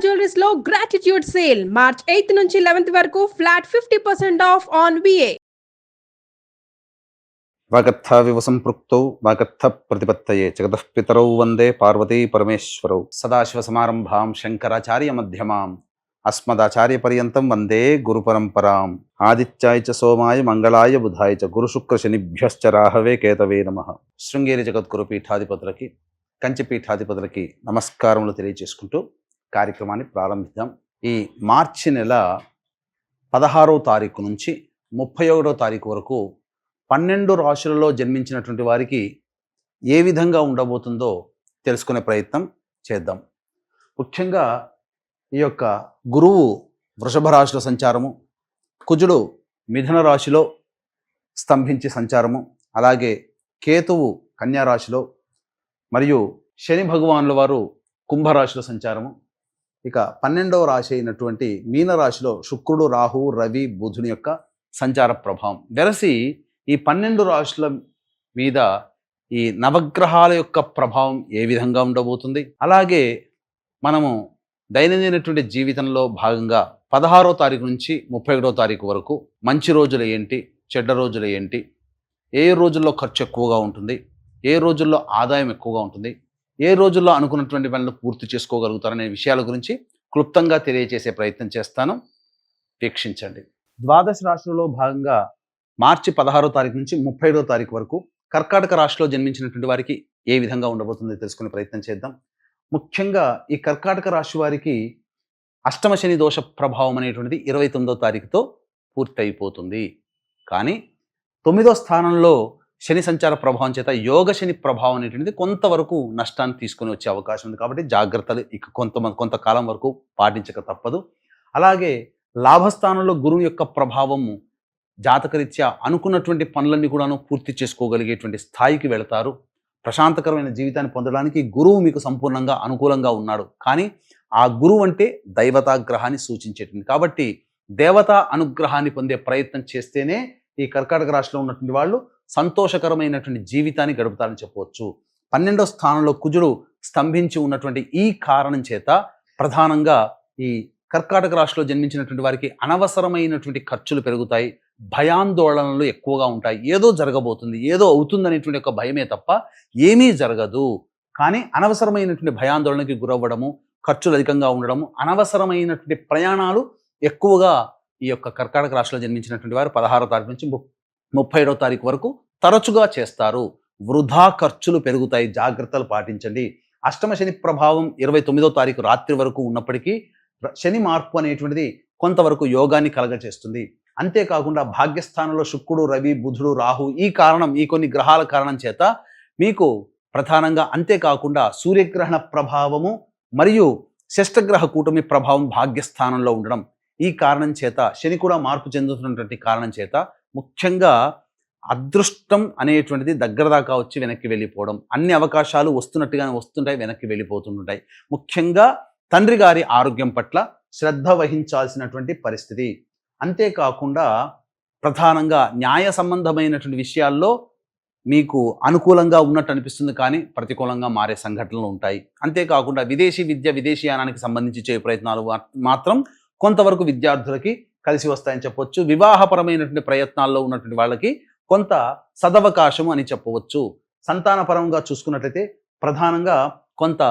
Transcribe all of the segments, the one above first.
Jewelleries లో gratitude sale March 8 నుంచి 11 వరకు ఫ్లాట్ 50% ఆఫ్ ఆన్ విఏ. వాగర్థావివ సంపృక్తౌ వాగర్థ ప్రతిపత్తయే జగతః పితరౌ వందే పార్వతీ పరమేశ్వరౌ. సదాశివ సమారంభాం శంకరాచార్య మధ్యమాం అస్మదాచార్య పర్యంతం వందే గురు పరంపరాం. ఆదిత్యాయ చ సోమాయ మంగళాయ బుధాయ చ గురు శుక్ర శనిభ్యశ్చ రాహవే కేతవే నమః. శృంగేరి జగద్గురు పీఠాధిపతులకి కంచి పీఠాధిపతులకి నమస్కారములు తెలియజేసుకుంటూ కార్యక్రమాన్ని ప్రారంభిద్దాం. ఈ మార్చి నెల 16వ తారీఖు నుంచి 31వ తారీఖు వరకు 12 రాశులలో జన్మించినటువంటి వారికి ఏ విధంగా ఉండబోతుందో తెలుసుకునే ప్రయత్నం చేద్దాం. ముఖ్యంగా ఈ యొక్క గురువు వృషభ రాశిలో సంచారము, కుజుడు మిథున రాశిలో స్తంభించి సంచారము, అలాగే కేతువు కన్యా రాశిలో మరియు శని భగవానుల వారు కుంభరాశిలో సంచారము. ఇక 12వ రాశి అయినటువంటి మీనరాశిలో శుక్రుడు, రాహువు, రవి, బుధుని యొక్క సంచార ప్రభావం వెరసి ఈ 12 రాశుల మీద ఈ నవగ్రహాల యొక్క ప్రభావం ఏ విధంగా ఉండబోతుంది, అలాగే మనము దైనందినటువంటి జీవితంలో భాగంగా 16వ తారీఖు నుంచి 31వ తారీఖు వరకు మంచి రోజులు ఏంటి, చెడ్డ రోజులు ఏంటి, ఏ రోజుల్లో ఖర్చు ఎక్కువగా ఉంటుంది, ఏ రోజుల్లో ఆదాయం ఎక్కువగా ఉంటుంది, ఏ రోజుల్లో అనుకున్నటువంటి పనులు పూర్తి చేసుకోగలుగుతారనే విషయాల గురించి క్లుప్తంగా తెలియజేసే ప్రయత్నం చేస్తాను. వీక్షించండి. ద్వాదశ రాశులలో భాగంగా మార్చి 16వ తారీఖు నుంచి 31వ తారీఖు వరకు కర్కాటక రాశిలో జన్మించినటువంటి వారికి ఏ విధంగా ఉండబోతుందో తెలుసుకునే ప్రయత్నం చేద్దాం. ముఖ్యంగా ఈ కర్కాటక రాశి వారికి అష్టమ శని దోష ప్రభావం అనేటువంటిది 29వ తారీఖుతో పూర్తి అయిపోతుంది. కానీ 9వ స్థానంలో శని సంచార ప్రభావం చేత యోగ శని ప్రభావం అనేటువంటిది కొంతవరకు నష్టాన్ని తీసుకుని వచ్చే అవకాశం ఉంది. కాబట్టి జాగ్రత్తలు ఇక కొంతకాలం వరకు పాటించక తప్పదు. అలాగే లాభస్థానంలో గురువు యొక్క ప్రభావము జాతకరీత్యా అనుకున్నటువంటి పనులన్నీ కూడాను పూర్తి చేసుకోగలిగేటువంటి స్థాయికి వెళతారు. ప్రశాంతకరమైన జీవితాన్ని పొందడానికి గురువు మీకు సంపూర్ణంగా అనుకూలంగా ఉన్నాడు. కానీ ఆ గురువు అంటే దైవతాగ్రహాన్ని సూచించేటువంటి, కాబట్టి దేవతా అనుగ్రహాన్ని పొందే ప్రయత్నం చేస్తేనే ఈ కర్కాటక రాశిలో ఉన్నటువంటి వాళ్ళు సంతోషకరమైనటువంటి జీవితాన్ని గడుపుతారని చెప్పవచ్చు. 12వ స్థానంలో కుజుడు స్తంభించి ఉన్నటువంటి ఈ కారణం చేత ప్రధానంగా ఈ కర్కాటక రాశిలో జన్మించినటువంటి వారికి అనవసరమైనటువంటి ఖర్చులు పెరుగుతాయి, భయాందోళనలు ఎక్కువగా ఉంటాయి. ఏదో జరగబోతుంది, ఏదో అవుతుందనేటువంటి ఒక భయమే తప్ప ఏమీ జరగదు. కానీ అనవసరమైనటువంటి భయాందోళనకి గురవ్వడము, ఖర్చులు అధికంగా ఉండడము, అనవసరమైనటువంటి ప్రయాణాలు ఎక్కువగా ఈ యొక్క కర్కాటక రాశిలో జన్మించినటువంటి వారు 16వ తారీఖు నుంచి 31వ తారీఖు వరకు తరచుగా చేస్తారు. వృధా ఖర్చులు పెరుగుతాయి, జాగ్రత్తలు పాటించండి. అష్టమ శని ప్రభావం 29వ తారీఖు రాత్రి వరకు ఉన్నప్పటికీ శని మార్పు అనేటువంటిది కొంతవరకు యోగాన్ని కలగచేస్తుంది. అంతేకాకుండా భాగ్యస్థానంలో శుక్రుడు, రవి, బుధుడు, రాహు ఈ కొన్ని గ్రహాల కారణం చేత మీకు ప్రధానంగా, అంతేకాకుండా సూర్యగ్రహణ ప్రభావము మరియు షష్టగ్రహ కూటమి ప్రభావం భాగ్యస్థానంలో ఉండడం, ఈ కారణం చేత శని కూడా మార్పు చెందుతున్నటువంటి కారణం చేత ముఖ్యంగా అదృష్టం అనేటువంటిది దగ్గర దాకా వచ్చి వెనక్కి వెళ్ళిపోవడం, అన్ని అవకాశాలు వస్తున్నట్టుగానే వస్తుంటాయి, వెనక్కి వెళ్ళిపోతుంటాయి. ముఖ్యంగా తండ్రి గారి ఆరోగ్యం పట్ల శ్రద్ధ వహించాల్సినటువంటి పరిస్థితి. అంతేకాకుండా ప్రధానంగా న్యాయ సంబంధమైనటువంటి విషయాల్లో మీకు అనుకూలంగా ఉన్నట్టు అనిపిస్తుంది, కానీ ప్రతికూలంగా మారే సంఘటనలు ఉంటాయి. అంతేకాకుండా విదేశీ విద్య, విదేశీయానానికి సంబంధించి చేయ ప్రయత్నాలు మాత్రం కొంతవరకు విద్యార్థులకి కలిసి వస్తాయని చెప్పవచ్చు. వివాహపరమైనటువంటి ప్రయత్నాల్లో ఉన్నటువంటి వాళ్ళకి కొంత సదవకాశము అని చెప్పవచ్చు. సంతానపరంగా చూసుకున్నట్లయితే ప్రధానంగా కొంత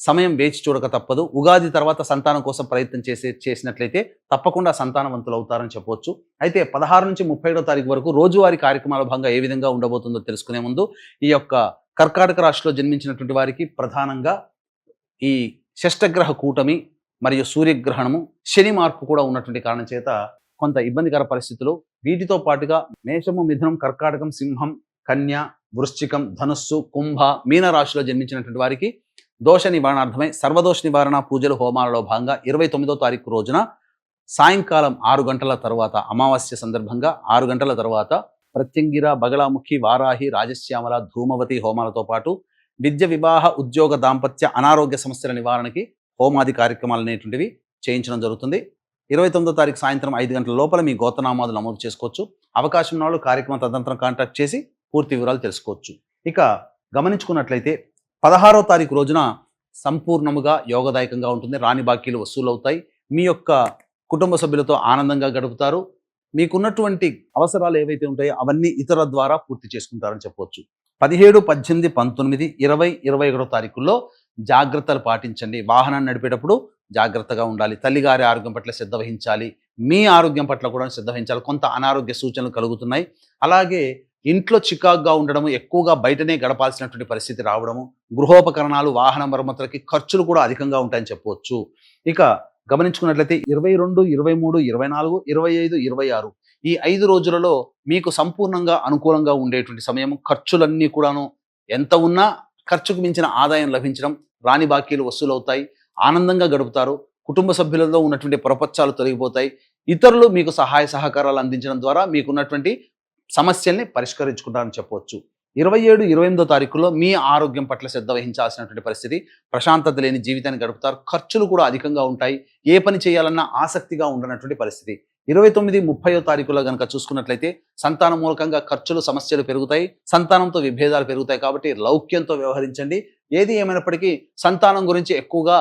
సమయం వేచి చూడక తప్పదు. ఉగాది తర్వాత సంతానం కోసం ప్రయత్నం చేసినట్లయితే తప్పకుండా సంతానవంతులు అవుతారని చెప్పవచ్చు. అయితే 16 నుంచి 31వ తారీఖు వరకు రోజువారీ కార్యక్రమాల భాగంగా ఏ విధంగా ఉండబోతుందో తెలుసుకునే ముందు ఈ యొక్క కర్కాటక రాశిలో జన్మించినటువంటి వారికి ప్రధానంగా ఈ షష్టగ్రహ కూటమి మరియు సూర్యగ్రహణము, శని మార్పు కూడా ఉన్నటువంటి కారణం చేత కొంత ఇబ్బందికర పరిస్థితులు. వీటితో పాటుగా మేషము, మిథునం, కర్కాటకం, సింహం, కన్య, వృశ్చికం, ధనుస్సు, కుంభ, మీన రాశిలో జన్మించినటువంటి వారికి దోష నివారణార్థమై సర్వదోష నివారణ పూజలు, హోమాలలో భాగంగా 29వ తారీఖు రోజున సాయంకాలం 6 గంటల తర్వాత, అమావాస్య సందర్భంగా 6 గంటల తర్వాత ప్రత్యంగిర, బగళాముఖి, వారాహి, రాజశ్యామల, ధూమవతి హోమాలతో పాటు విద్య, వివాహ, ఉద్యోగ, దాంపత్య, అనారోగ్య సమస్యల నివారణకి హోమాది కార్యక్రమాలు అనేటువంటివి చేయించడం జరుగుతుంది. 29వ తారీఖు సాయంత్రం 5 గంటల లోపల మీ గోత్రనామాలు నమోదు చేసుకోవచ్చు. అవకాశం ఉన్న వాళ్ళు కార్యక్రమం తదనంతరం కాంటాక్ట్ చేసి పూర్తి వివరాలు తెలుసుకోవచ్చు. ఇక గమనించుకున్నట్లయితే 16వ తారీఖు రోజున సంపూర్ణముగా యోగదాయకంగా ఉంటుంది. రాని బాకీలు వసూలవుతాయి. మీ యొక్క కుటుంబ సభ్యులతో ఆనందంగా గడుపుతారు. మీకున్నటువంటి అవసరాలు ఏవైతే ఉంటాయో అవన్నీ ఇతరుల ద్వారా పూర్తి చేసుకుంటారని చెప్పవచ్చు. 17, 18, 19, 20, 21 తారీఖుల్లో జాగ్రత్తలు పాటించండి. వాహనాన్ని నడిపేటప్పుడు జాగ్రత్తగా ఉండాలి. తల్లిగారి ఆరోగ్యం పట్ల శ్రద్ధ వహించాలి. మీ ఆరోగ్యం పట్ల కూడా శ్రద్ధ వహించాలి. కొంత అనారోగ్య సూచనలు కలుగుతున్నాయి. అలాగే ఇంట్లో చికాకుగా ఉండడము, ఎక్కువగా బయటనే గడపాల్సినటువంటి పరిస్థితి రావడము, గృహోపకరణాలు, వాహన మరమ్మతులకి ఖర్చులు కూడా అధికంగా ఉంటాయని చెప్పవచ్చు. ఇక గమనించుకున్నట్లయితే 22, 23, 24, 25, 26 ఈ 5 రోజులలో మీకు సంపూర్ణంగా అనుకూలంగా ఉండేటువంటి సమయం. ఖర్చులన్నీ కూడాను ఎంత ఉన్నా ఖర్చుకు మించిన ఆదాయం లభించడం, రాని బాకీలు వసూలవుతాయి, ఆనందంగా గడుపుతారు. కుటుంబ సభ్యులలో ఉన్నటువంటి పొరపచ్చాలు తొలగిపోతాయి. ఇతరులు మీకు సహాయ సహకారాలు అందించడం ద్వారా మీకున్నటువంటి సమస్యల్ని పరిష్కరించుకుంటారని చెప్పవచ్చు. 27, 28 తారీఖుల్లో మీ ఆరోగ్యం పట్ల శ్రద్ధ వహించాల్సినటువంటి పరిస్థితి. ప్రశాంతత లేని జీవితాన్ని గడుపుతారు. ఖర్చులు కూడా అధికంగా ఉంటాయి. ఏ పని చేయాలన్నా ఆసక్తిగా ఉండనటువంటి పరిస్థితి. 29, 30 తారీఖులో కనుక చూసుకున్నట్లయితే సంతానం మూలకంగా ఖర్చులు, సమస్యలు పెరుగుతాయి. సంతానంతో విభేదాలు పెరుగుతాయి. కాబట్టి లౌక్యంతో వ్యవహరించండి. ఏది ఏమైనప్పటికీ సంతానం గురించి ఎక్కువగా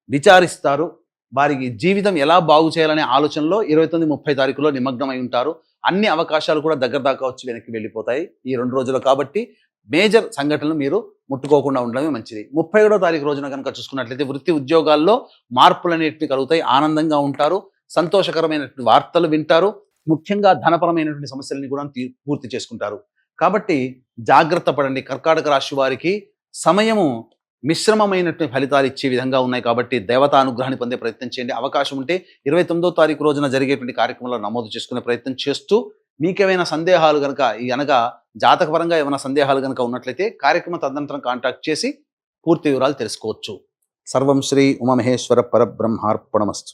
విచారిస్తారు. వారికి జీవితం ఎలా బాగు చేయాలనే ఆలోచనలో 29, 30 తారీఖులో నిమగ్నమై ఉంటారు. అన్ని అవకాశాలు కూడా దగ్గర దాకా వచ్చి వెనక్కి వెళ్ళిపోతాయి ఈ 2 రోజులు. కాబట్టి మేజర్ సంఘటనలు మీరు ముట్టుకోకుండా ఉండడమే మంచిది. 31వ తారీఖు రోజున కనుక చూసుకున్నట్లయితే వృత్తి ఉద్యోగాల్లో మార్పులు అనేటివి కలుగుతాయి. ఆనందంగా ఉంటారు. సంతోషకరమైనటువంటి వార్తలు వింటారు. ముఖ్యంగా ధనపరమైనటువంటి సమస్యలని కూడా పూర్తి చేసుకుంటారు. కాబట్టి జాగ్రత్త పడండి. కర్కాటక రాశి వారికి సమయము మిశ్రమమైనటువంటి ఫలితాలు ఇచ్చే విధంగా ఉన్నాయి. కాబట్టి దేవతా అనుగ్రహాన్ని పొందే ప్రయత్నం చేయండి. అవకాశం ఉంటే 29వ తారీఖు రోజున జరిగేటువంటి కార్యక్రమంలో నమోదు చేసుకునే ప్రయత్నం చేస్తూ, మీకేమైనా సందేహాలు కనుక అనగా జాతకపరంగా ఏమైనా సందేహాలు కనుక ఉన్నట్లయితే కార్యక్రమం తదనంతరం కాంటాక్ట్ చేసి పూర్తి వివరాలు తెలుసుకోవచ్చు. సర్వం శ్రీ ఉమామహేశ్వర పరబ్రహ్మార్పణమస్తు.